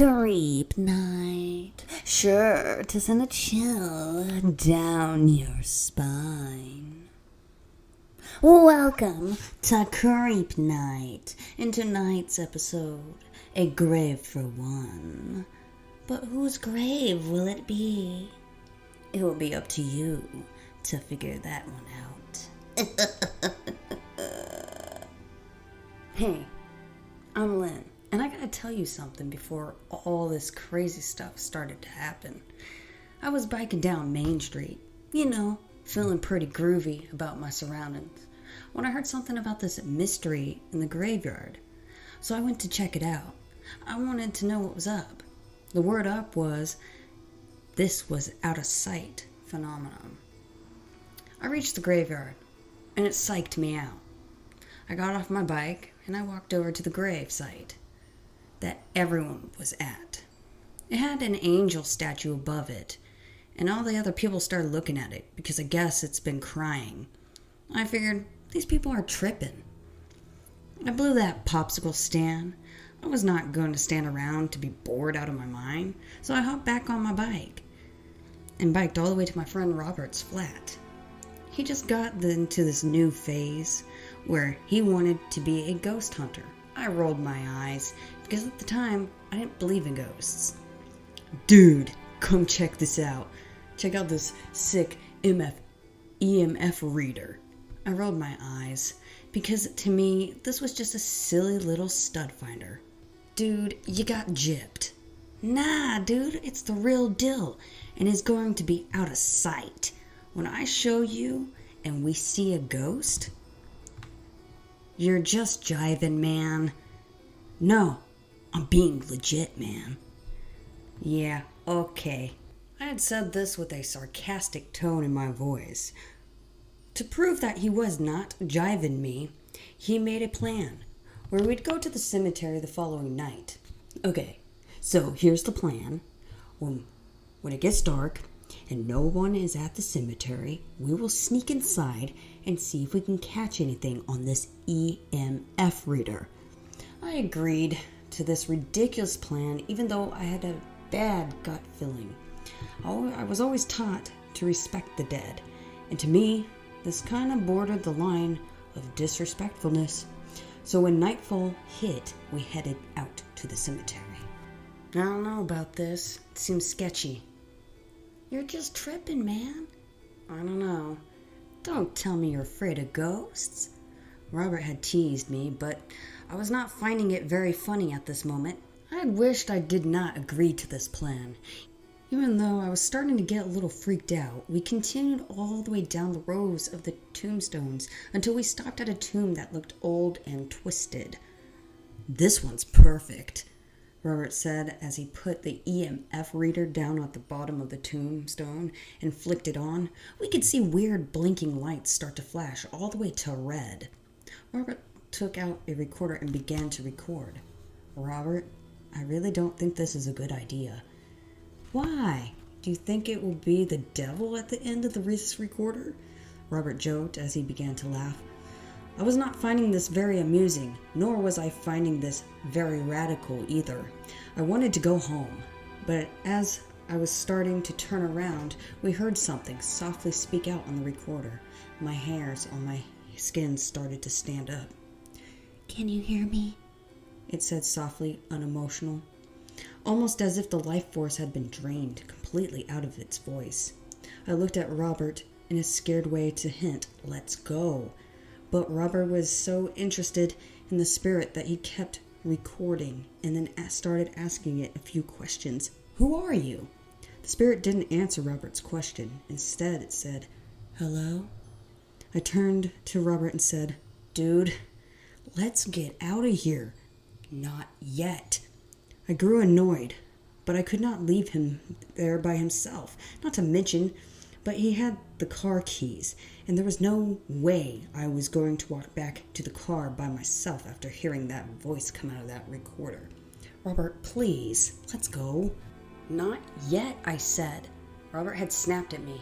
Creep night, sure to send a chill down your spine. Welcome to Creep Night. In tonight's episode, a grave for one. But whose grave will it be? It will be up to you to figure that one out. Hey, I'm Lynn. And I gotta tell you something before all this crazy stuff started to happen. I was biking down Main Street, feeling pretty groovy about my surroundings, when I heard something about this mystery in the graveyard. So I went to check it out. I wanted to know what was up. The word up was, this was out of sight phenomenon. I reached the graveyard, and it psyched me out. I got off my bike, and I walked over to the grave site that everyone was at. It had an angel statue above it, and all the other people started looking at it because I guess it's been crying. I figured, these people are tripping. I blew that popsicle stand. I was not going to stand around to be bored out of my mind, so I hopped back on my bike and biked all the way to my friend Robert's flat. He just got into this new phase where he wanted to be a ghost hunter. I rolled my eyes because at the time I didn't believe in ghosts. Dude, come check this out. Check out this sick EMF reader. I rolled my eyes because to me this was just a silly little stud finder. Dude, you got gypped. Nah, dude, it's the real deal and is going to be out of sight. When I show you and we see a ghost, you're just jiving, man. No, I'm being legit, man. Yeah, okay. I had said this with a sarcastic tone in my voice. To prove that he was not jiving me, he made a plan where we'd go to the cemetery the following night. Okay, so here's the plan. When it gets dark and no one is at the cemetery, we will sneak inside and see if we can catch anything on this EMF reader. I agreed to this ridiculous plan even though I had a bad gut feeling. I was always taught to respect the dead, and to me, this kind of bordered the line of disrespectfulness. So when nightfall hit, we headed out to the cemetery. I don't know about this. It seems sketchy. You're just tripping, man. I don't know. Don't tell me you're afraid of ghosts. Robert had teased me, but I was not finding it very funny at this moment. I had wished I did not agree to this plan. Even though I was starting to get a little freaked out, we continued all the way down the rows of the tombstones until we stopped at a tomb that looked old and twisted. This one's perfect, Robert said as he put the EMF reader down at the bottom of the tombstone and flicked it on. We could see weird blinking lights start to flash all the way to red. Robert took out a recorder and began to record. Robert, I really don't think this is a good idea. Why? Do you think it will be the devil at the end of this recorder? Robert joked as he began to laugh. I was not finding this very amusing, nor was I finding this very radical either. I wanted to go home, but as I was starting to turn around, we heard something softly speak out on the recorder. My hairs on my skin started to stand up. Can you hear me? It said softly, unemotional, almost as if the life force had been drained completely out of its voice. I looked at Robert in a scared way to hint, let's go. But Robert was so interested in the spirit that he kept recording and then started asking it a few questions. Who are you? The spirit didn't answer Robert's question. Instead, it said, hello? I turned to Robert and said, dude, let's get out of here. Not yet. I grew annoyed, but I could not leave him there by himself. Not to mention, but he had the car keys, and there was no way I was going to walk back to the car by myself after hearing that voice come out of that recorder. Robert, please, let's go. Not yet, I said. Robert had snapped at me.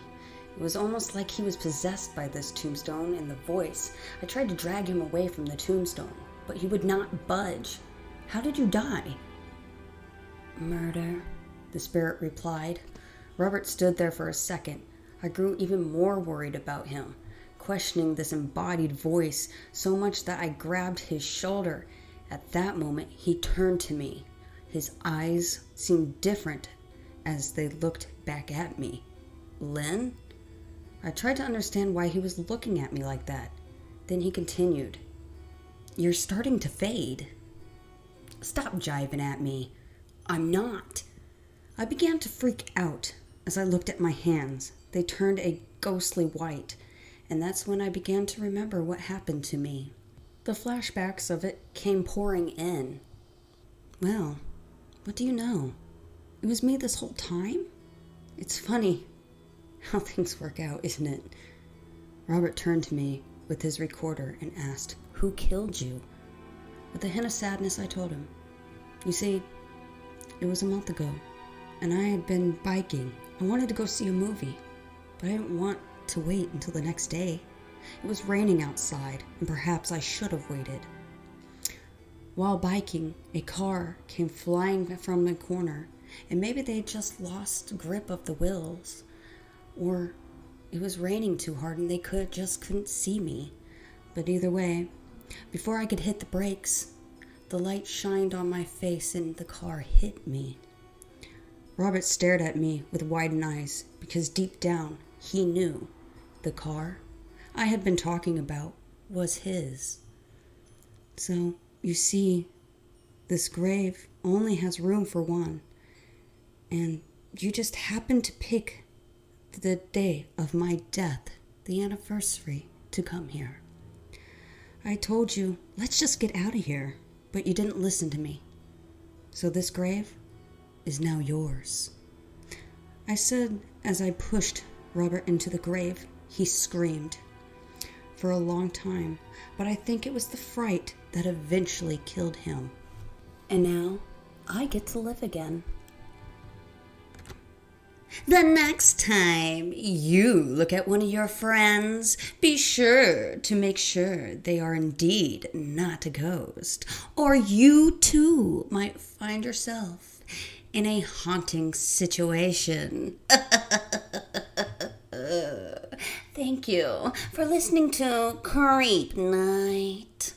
It was almost like he was possessed by this tombstone and the voice. I tried to drag him away from the tombstone, but he would not budge. How did you die? Murder, the spirit replied. Robert stood there for a second. I grew even more worried about him, questioning this embodied voice so much that I grabbed his shoulder. At that moment, he turned to me. His eyes seemed different as they looked back at me. Lynn? I tried to understand why he was looking at me like that. Then he continued. You're starting to fade. Stop jiving at me. I'm not. I began to freak out as I looked at my hands. They turned a ghostly white, and that's when I began to remember what happened to me. The flashbacks of it came pouring in. Well, what do you know? It was me this whole time? It's funny how things work out, isn't it? Robert turned to me with his recorder and asked, Who killed you? With a hint of sadness, I told him. You see, it was a month ago, and I had been biking. I wanted to go see a movie, but I didn't want to wait until the next day. It was raining outside, and perhaps I should have waited. While biking, a car came flying from the corner, and maybe they just lost grip of the wheels, or it was raining too hard and they couldn't see me. But either way, before I could hit the brakes, the light shined on my face and the car hit me. Robert stared at me with widened eyes because deep down he knew the car I had been talking about was his. So, you see, this grave only has room for one, and you just happened to pick the day of my death, the anniversary, to come here. I told you, let's just get out of here, but you didn't listen to me. So this grave is now yours. I said as I pushed Robert into the grave. He screamed for a long time, but I think it was the fright that eventually killed him. And now I get to live again. The next time you look at one of your friends, be sure to make sure they are indeed not a ghost, or you too might find yourself in a haunting situation. Thank you for listening to Creep Night.